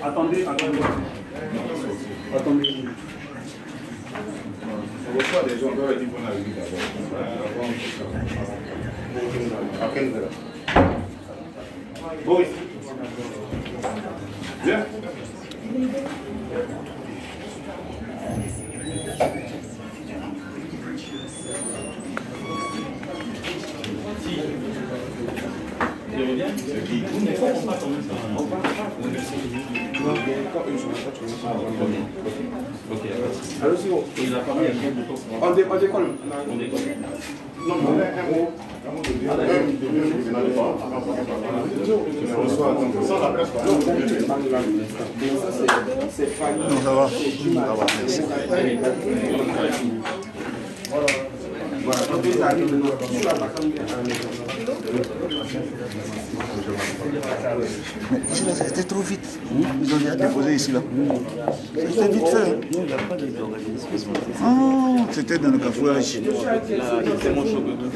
Attendez. On reçoit des gens qui ont dit qu'on a vu d'abord. À 15 heures. Boris. Viens. C'est qui? Alors c'est bon. Il a parlé il y a de temps. On décolle. On décolle. Non, mais un mot. Sans la presse. C'est Fanny. Non, ça va. Ça va, merci. Voilà. Ici, là, c'était trop vite. Ils ont déjà déposé ici, là. C'était vite fait. Non, il n'a pas d'organisme. Ah, c'était dans le cafouillage. Il est tellement chaud que tout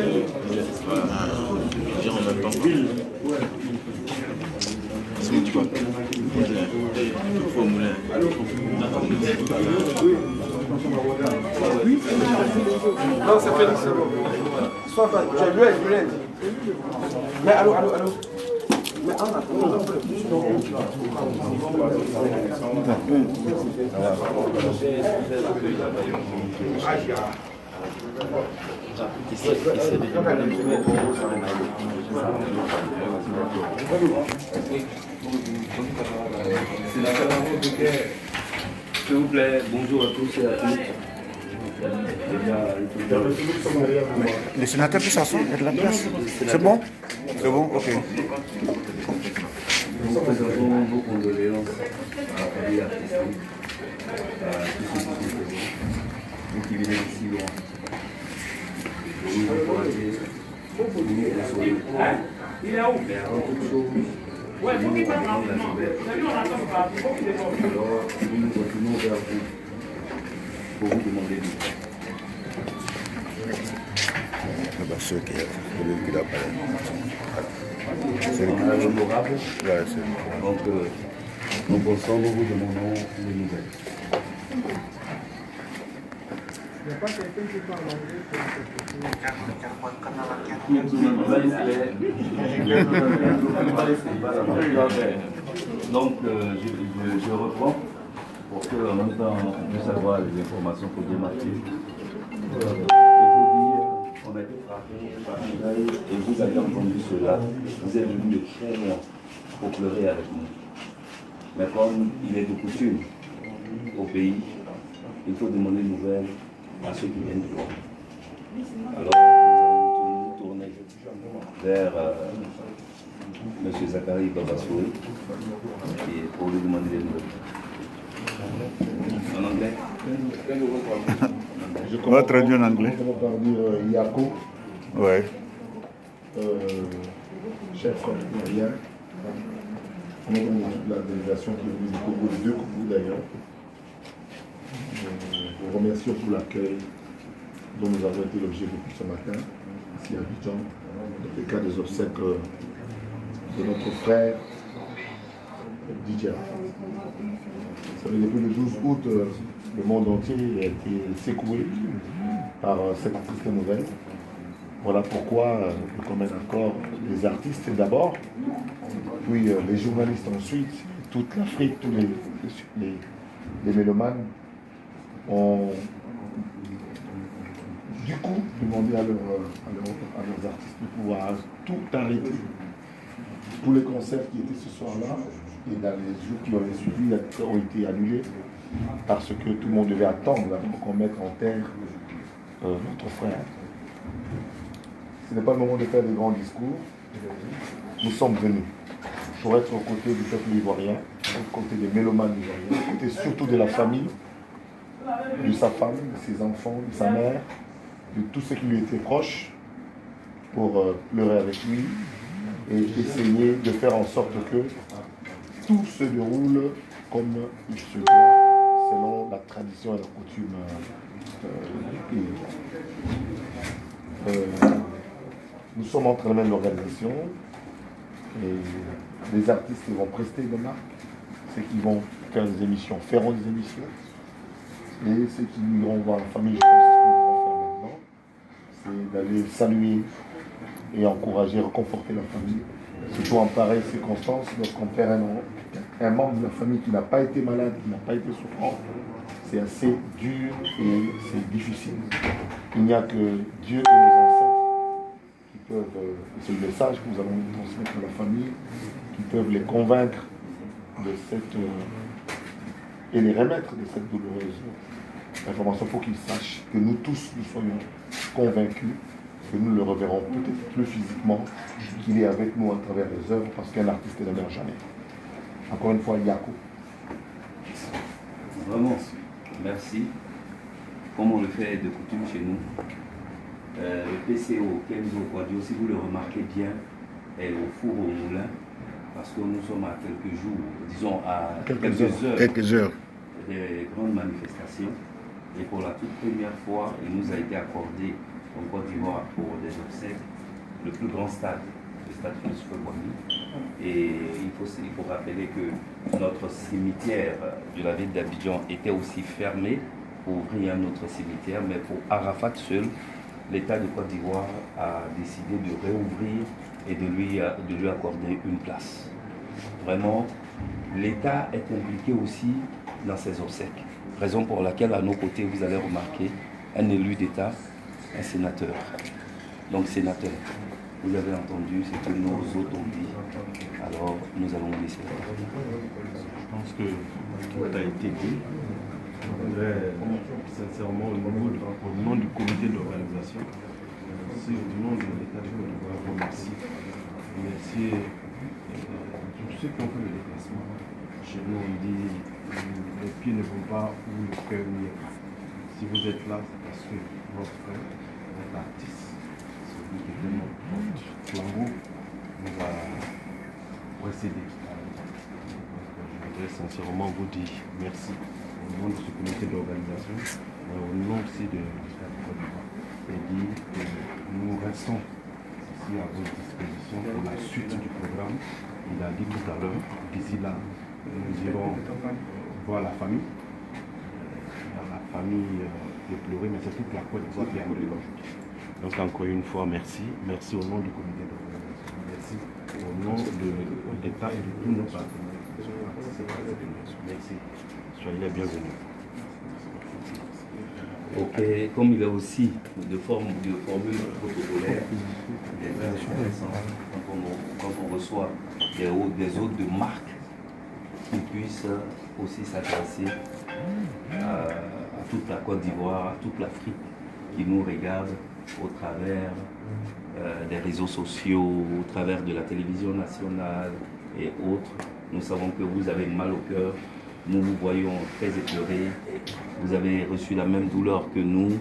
dire en même temps. C'est bon, tu vois. Tout faut au moulin. Non, c'est Félix. Soit pas. Je lui ai. Mais allô. Mais en attendant. S'il vous plaît, bonjour à tous et à toutes. Les sénateurs puissent s'asseoir, il y a de la place. C'est bon? C'est bon? Ok. Nous présentons vos condoléances à la famille artistique, à tous ceux qui sont présents, vous qui venez d'ici loin. Pour nous encourager, pour nous consoler. Il est où? Mais avant toute chose, Ouais, faut qu'il parle la rapidement. nouvelle. Salut, on attend pas. Faut qu'il décolle. Alors, nous continuons vers vous pour vous demander de Ceux qui a parlé. C'est l'honorable. Ouais, c'est Donc, nous pensons, nous vous demandons les nouvelles. Il n'y a pas quelqu'un qui parle anglais Donc, je reprends pour qu'en même temps on puisse avoir les informations pour démarquer. Et vous dire, on a été frappé par une veille et vous avez entendu cela. Vous êtes venus de très loin pour pleurer avec nous. Mais comme il est de coutume au pays, il faut demander des nouvelles à ceux qui viennent de loin. Alors, nous allons tourner vers M. Zachary Babassouri et pour lui demander des nouvelles. En anglais? On va traduire en anglais. On va dire Yako, Ouais. chef ivoirien, membre de la délégation qui est venue du Congo, les deux Congos d'ailleurs. Nous remercions pour l'accueil dont nous avons été l'objet depuis ce matin, ici à Abidjan, dans le cas des obsèques de notre frère Didier. Vous savez, depuis le 12 août, le monde entier a été secoué par cette triste nouvelle. Voilà pourquoi, de commun accord, les artistes d'abord, puis les journalistes ensuite, toute l'Afrique, tous les mélomanes ont du coup demandé à leurs artistes de pouvoir tout arrêter. Tous les concerts qui étaient ce soir-là et dans les jours qui auraient suivi ont été annulés parce que tout le monde devait attendre pour qu'on mette en terre notre frère. Ce n'est pas le moment de faire des grands discours. Nous sommes venus pour être aux côtés du peuple ivoirien, aux côtés des mélomanes ivoiriens, aux côtés surtout de la famille, de sa femme, de ses enfants, de sa mère, de tous ceux qui lui étaient proches, pour pleurer avec lui et essayer de faire en sorte que tout se déroule comme il se doit, selon la tradition et la coutume du pays. Nous sommes en train de mettre l'organisation et les artistes qui vont prester de marque, ceux qui vont faire des émissions feront des émissions et ceux qui iront voir la famille, je pense que ce qu'ils vont faire maintenant, c'est d'aller saluer et encourager, réconforter la famille. Surtout en pareille circonstance, lorsqu'on perd un membre de la famille qui n'a pas été malade, qui n'a pas été souffrant, c'est assez dur et c'est difficile. Il n'y a que Dieu et nos ancêtres qui peuvent, c'est le message que nous allons transmettre à la famille, qui peuvent les convaincre de cette, et les remettre de cette douloureuse information pour qu'ils sachent que nous tous, nous soyons convaincus que nous le reverrons peut-être plus physiquement, qu'il est avec nous à travers les œuvres, parce qu'un artiste ne meurt jamais. Encore une fois, Yako. Vraiment, merci. Comme on le fait de coutume chez nous, le PCO, Kenzo Quadio, si vous le remarquez bien, est au four au moulin, parce que nous sommes à quelques jours, disons à quelques heures des grandes manifestations. Et pour la toute première fois, il nous a été accordé en Côte d'Ivoire pour des obsèques, le plus grand stade, le stade Christophe Kwame. Et il faut rappeler que notre cimetière de la ville d'Abidjan était aussi fermé pour ouvrir un autre cimetière, mais pour Arafat seul, l'État de Côte d'Ivoire a décidé de réouvrir et de lui accorder une place. Vraiment, l'État est impliqué aussi dans ces obsèques. Raison pour laquelle à nos côtés, vous allez remarquer un élu d'État, un sénateur. Donc sénateur, vous avez entendu ce que nos autres ont dit. Alors nous allons laisser. Je pense que tout a été dit. Je voudrais sincèrement au nom du comité d'organisation, aussi au nom de l'État de Côte d'Ivoire, remercier tous ceux qui ont fait le déplacement. Chez nous on dit les pieds ne vont pas où le cœur n'y est pas. Si vous êtes là, c'est parce que votre frère, votre artiste, celui qui est notre flambeau, nous a précédé. Je voudrais sincèrement vous dire merci au nom de ce comité d'organisation, mais au nom aussi de l'État de Côte d'Ivoire, et dire que nous restons ici à votre disposition pour la suite du programme. Il a dit tout à l'heure, d'ici là, nous irons voir la famille. La famille déplorée, mais c'est toute la Côte d'Ivoire qui a mouru aujourd'hui. Donc encore une fois, merci. Merci au nom du comité d'organisation. Merci au nom de l'État et de tous nos partenaires. Merci. Soyez les bienvenus. Ok, comme il y a aussi de formules protocolaires, quand on reçoit des hôtes de marque, qu'ils puissent aussi s'adresser à toute la Côte d'Ivoire, à toute l'Afrique qui nous regarde au travers des réseaux sociaux, au travers de la télévision nationale et autres. Nous savons que vous avez mal au cœur, nous vous voyons très éplorés, vous avez reçu la même douleur que nous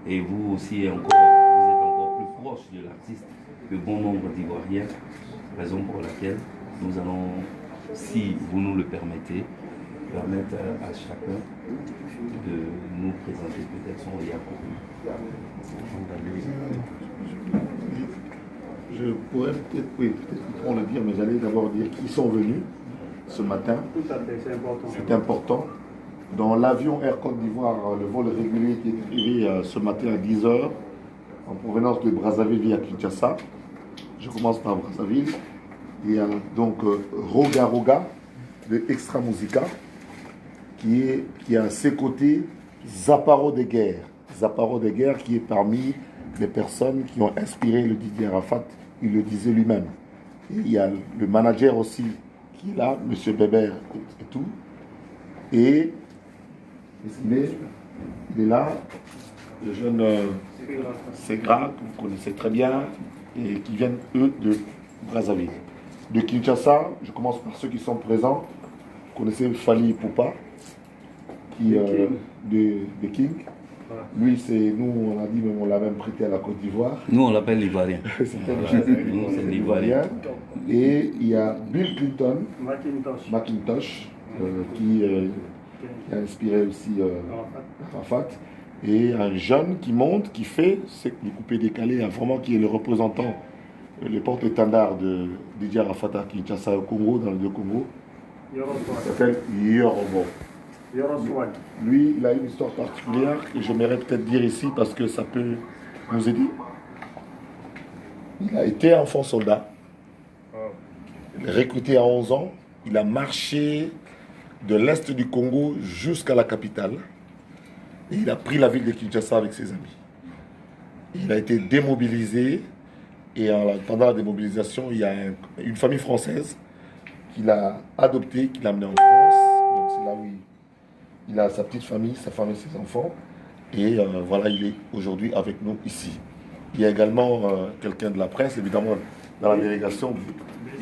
et vous aussi vous êtes encore plus proche de l'artiste que bon nombre d'Ivoiriens, raison pour laquelle nous allons, si vous nous le permettez, permettre à chacun de nous présenter peut-être son Yako. Je pourrais peut-être, oui, peut-être qu'ils pourront le dire, mais j'allais d'abord dire qu'ils sont venus ce matin. Tout à fait, c'est important. C'est important. Dans l'avion Air Côte d'Ivoire, le vol régulier qui est arrivé ce matin à 10h, en provenance de Brazzaville via Kinshasa. Je commence par Brazzaville. Il y a donc Roga Roga de Extra Musica qui est à ses côtés Zaparo de Guerre. Zaparo de Guerre qui est parmi les personnes qui ont inspiré le Didier Arafat, il le disait lui-même. Et il y a le manager aussi qui est là, M. Bébert et tout. Et il est là, le jeune Segra, que vous connaissez très bien, et qui viennent eux de Brazzaville. De Kinshasa, je commence par ceux qui sont présents. Vous connaissez Fali Poupa, qui de King. Lui, c'est nous, on a dit, même on l'a même prêté à la Côte d'Ivoire. Nous, on l'appelle l'Ivoirien. Nous, c'est l'Ivoirien. Et il y a Bill Clinton, Macintosh, qui a inspiré aussi Arafat. Et un jeune qui monte, qui fait, c'est le coupé décalé, vraiment qui est le représentant, le porte-étendard de Didier Arafat à Kinshasa au Congo, dans le Congo. Il s'appelle Yorobo. Lui, il a une histoire particulière que j'aimerais peut-être dire ici parce que ça peut nous aider. Il a été enfant soldat. Il est recruté à 11 ans. Il a marché de l'est du Congo jusqu'à la capitale. Et il a pris la ville de Kinshasa avec ses amis. Il a été démobilisé. Et pendant la démobilisation, il y a une famille française qu'il a adoptée, qu'il a amenée en France. Donc c'est là où il a sa petite famille, sa femme et ses enfants. Et voilà, il est aujourd'hui avec nous ici. Il y a également quelqu'un de la presse, évidemment, dans la délégation,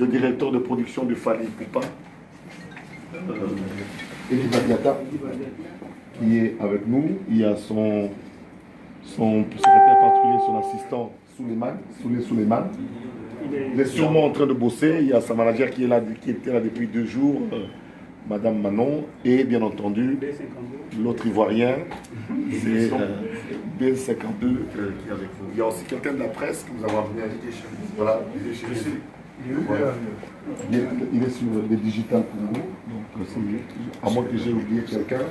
le directeur de production de Fali Poupa, Eli Badiata, qui est avec nous. Il y a son secrétaire particulier, son assistant, Souleymane. Il est sûrement en train de bosser. Il y a sa manager qui est là, qui était là depuis 2 jours, Madame Manon, et bien entendu, l'autre Ivoirien, c'est B52 qui est avec vous. Il y a aussi quelqu'un de la presse que nous avons amené. Voilà, il est chez nous. Il est sur les Digital Congo, donc à moins que j'ai oublié quelqu'un.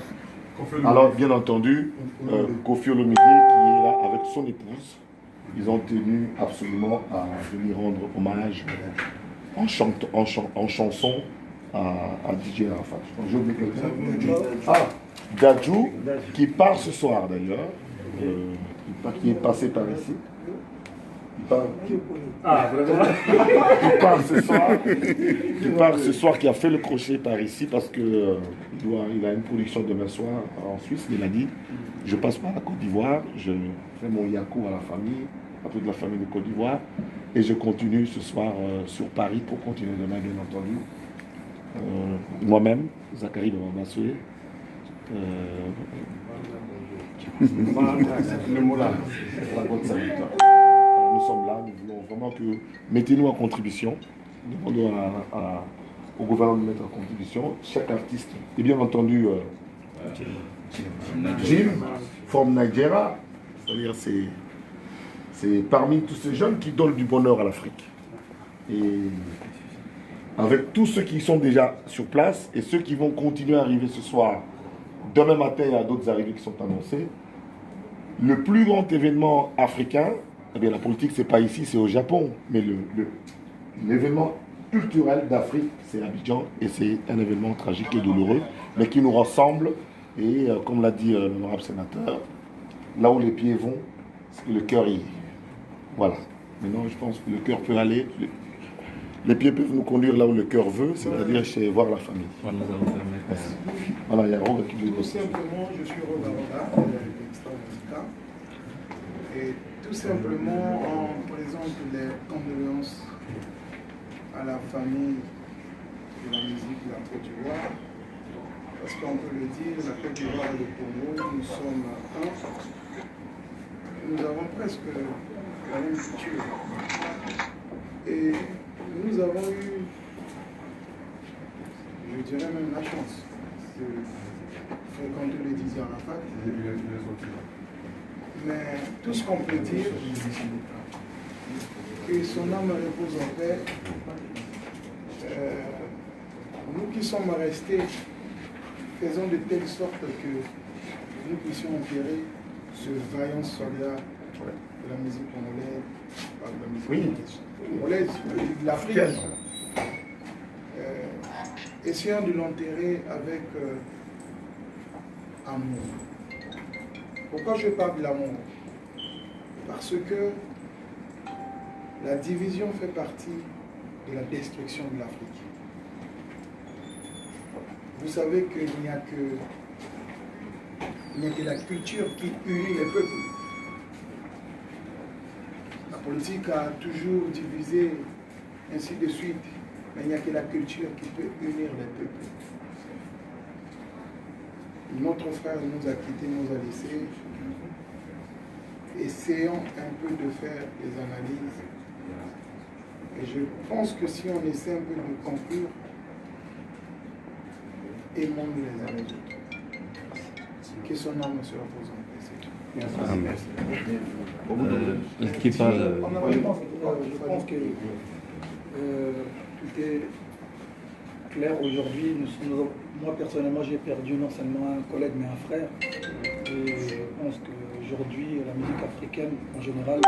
Alors, bien entendu, Kofi Olomide qui est là avec son épouse. Ils ont tenu absolument à venir rendre hommage en chanson à DJ Arafat. J'ai oublié quelqu'un. Ah, Dadju, qui part ce soir d'ailleurs, qui est passé par ici. Qui part ce soir, qui a fait le crochet par ici parce que il a une production demain soir en Suisse. Il a dit, je passe par la Côte d'Ivoire, je fais mon yakou à la famille, à toute la famille de Côte d'Ivoire, et je continue ce soir sur Paris pour continuer demain, bien entendu. Moi-même, Zachary Bamassoué, le mot là, nous sommes là, nous voulons vraiment que mettez-nous en contribution. Nous demandons au gouvernement de mettre en contribution chaque artiste. Et bien entendu, Jim, from Nigeria, c'est-à-dire c'est parmi tous ces jeunes qui donnent du bonheur à l'Afrique. Et avec tous ceux qui sont déjà sur place et ceux qui vont continuer à arriver ce soir, demain matin, il y a d'autres arrivées qui sont annoncées. Le plus grand événement africain, eh bien, la politique, c'est pas ici, c'est au Japon. Mais l'événement culturel d'Afrique, c'est Abidjan. Et c'est un événement tragique et douloureux, mais qui nous rassemble. Et comme l'a dit l'honorable sénateur, là où les pieds vont, c'est que le cœur y est. Voilà. Maintenant, je pense que le cœur peut aller. Les pieds peuvent nous conduire là où le cœur veut, c'est-à-dire chez voir la famille. Voilà, il y a Roga qui veut dire. Tout simplement, je suis Roga Roga, extra-musical. Et tout simplement, on présente les condoléances à la famille de la musique de la Côte d'Ivoire. Parce qu'on peut le dire, la Côte d'Ivoire et le Congo, nous sommes un. Nous avons presque la même culture. Et nous avons eu, je dirais même la chance de fréquenter le Didier Arafat. Mais tout ce qu'on peut dire, que son âme repose en paix. Nous qui sommes restés, faisons de telle sorte que nous puissions enterrer ce vaillant soldat de la musique congolaise, de la musique congolaise, de l'Afrique. Essayons de l'enterrer avec amour. Pourquoi je parle de l'amour? Parce que la division fait partie de la destruction de l'Afrique. Vous savez qu'il n'y a que la culture qui unit les peuples. La politique a toujours divisé, ainsi de suite, mais il n'y a que la culture qui peut unir les peuples. Notre frère nous a quittés, nous a laissés. Essayons un peu de faire des analyses. Et je pense que si on essaie un peu de conclure, aimons-nous les uns les autres. Que son âme se repose en paix. Qui parle Je pense que tout est clair aujourd'hui. Moi personnellement j'ai perdu non seulement un collègue mais un frère. Et je pense qu'aujourd'hui la musique africaine en général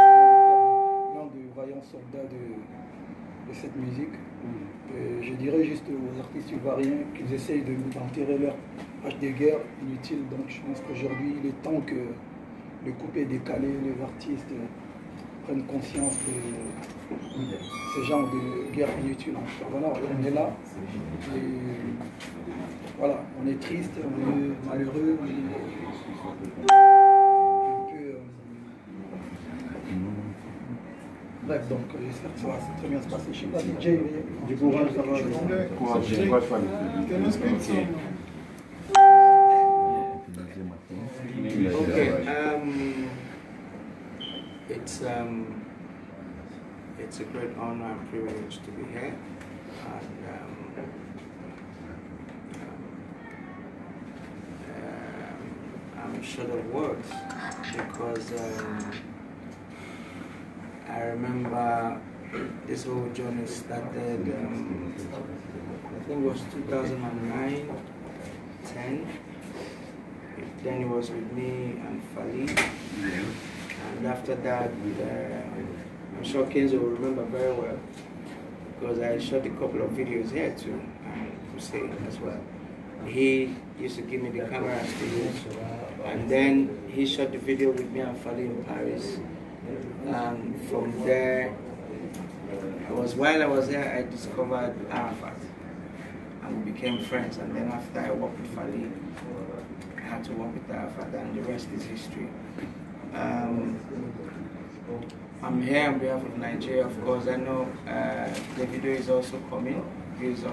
l'un des vaillants soldats de cette musique. Et je dirais juste aux artistes ivoiriens qu'ils essayent d'enterrer leur hache de guerre inutile. Donc je pense qu'aujourd'hui il est temps que le coupé décalé, les artistes prennent conscience de ce genre de guerre inutile. Voilà, on est là. Et voilà, on est triste, on est malheureux, on est un peu... Bref, donc j'espère que ça va très bien se passer. Je ne sais pas si Jay... Du courage, ça va. Okay, it's a great honor and privilege to be here, and I'm short of words because I remember this whole journey started, I think it was 2009, 10. Then it was with me and Fali, and after that, I'm sure Kenzo will remember very well because I shot a couple of videos here too, and Hussein as well. He used to give me the camera to use, and then he shot the video with me and Fali in Paris, and from there, while I was there, I discovered Arafat, and we became friends, and then after I worked with Fali, had to work with Arafat, and the rest is history. I'm here on behalf of Nigeria, of course. I know the video is also coming. He's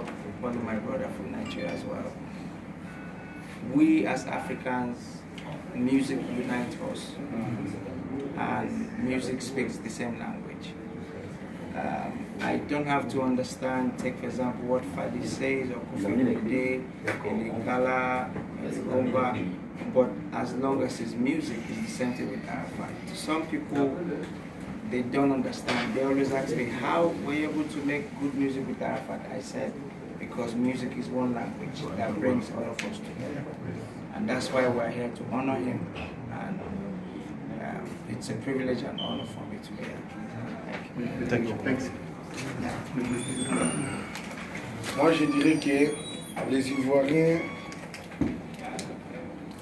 one of my brother from Nigeria as well. We as Africans, music unites us, and music speaks the same language. I don't have to understand, take for example, what Fadi says, or Kofi Olomide, Elikala, Rumba, but as long as it's music, it's the same thing with Arafat. To some people, they don't understand. They always ask me, how were you able to make good music with Arafat? I said, because music is one language that brings all of us together. And that's why we're here to honor him. And it's a privilege and honor for me to be here. Thank you. Thanks. Moi, je dirais que les Ivoiriens,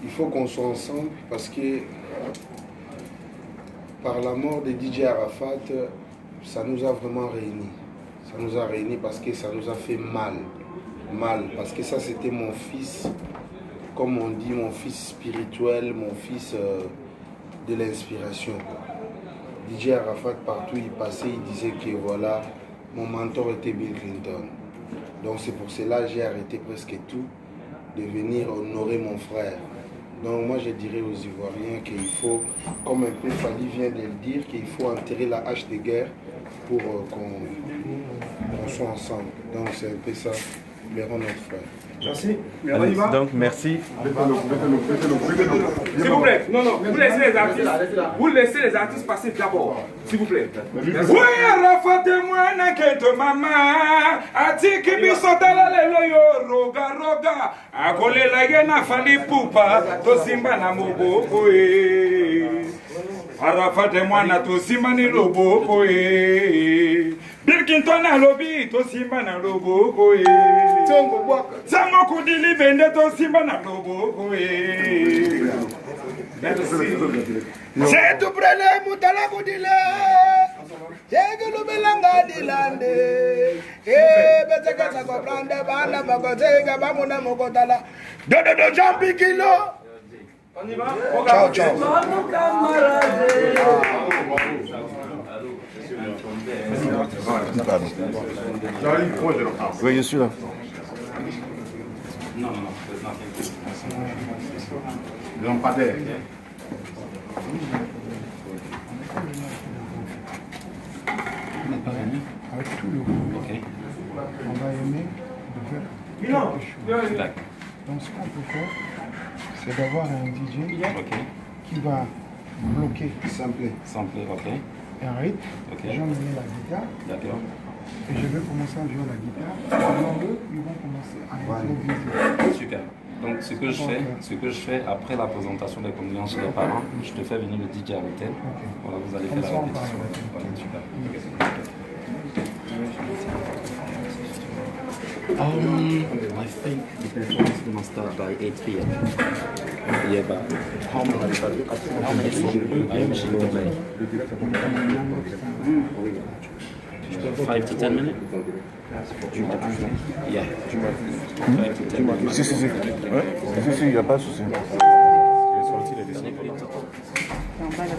il faut qu'on soit ensemble parce que par la mort de DJ Arafat, ça nous a vraiment réunis. Ça nous a réunis parce que ça nous a fait mal. Mal, parce que ça c'était mon fils, comme on dit, mon fils spirituel, mon fils de l'inspiration. DJ Arafat, partout il passait, il disait que voilà, mon mentor était Bill Clinton. Donc c'est pour cela que j'ai arrêté presque tout de venir honorer mon frère. Donc moi je dirais aux Ivoiriens qu'il faut, comme un peu Fali vient de le dire, qu'il faut enterrer la hache de guerre pour qu'on soit ensemble. Donc c'est un peu ça, libérons notre frère. Merci. Allez, donc merci. S'il vous plaît, non, vous laissez les artistes passer d'abord, s'il vous plaît. Oui, Arafat et moi, n'inquiète maman, Atiki bisotala lelo yo, roga, roga, akole la gena fali pupa, to simba na moboko e. Arafat et moi, na to simba ni loboko e. Birkinton na lobi, to simba na loboko e. Sango kudili bende to simba na loboko e. C'est tout près Moutala Koudile, c'est que nous belanga dilande, et beteka sa comprendre, banda bakote, bamuna mokotala, de Jean Pikilo. On y va? Ciao, ciao. Oui, je suis là. Non. Lampadaire. Avec tout le groupe, on va aimer de faire quelque chose. Donc ce qu'on peut faire, c'est d'avoir un DJ qui va bloquer, sampler un rythme. Je vais mener la guitare. D'accord. Et je vais commencer à jouer la guitare. Alors eux, ils vont commencer à improviser. Super. Donc ce que je fais après la présentation des condoléances chez les parents, je te fais venir le DJ à l'hôtel. Voilà, vous allez faire la répétition. Voilà, super. I think the performance is going to start by 8 p.m. Yeah, but how many songs are you wishing to play? 5 to 10 minutes? Yeah. 5 to 10 minutes. Si, il n'y a pas de souci. En bas, là,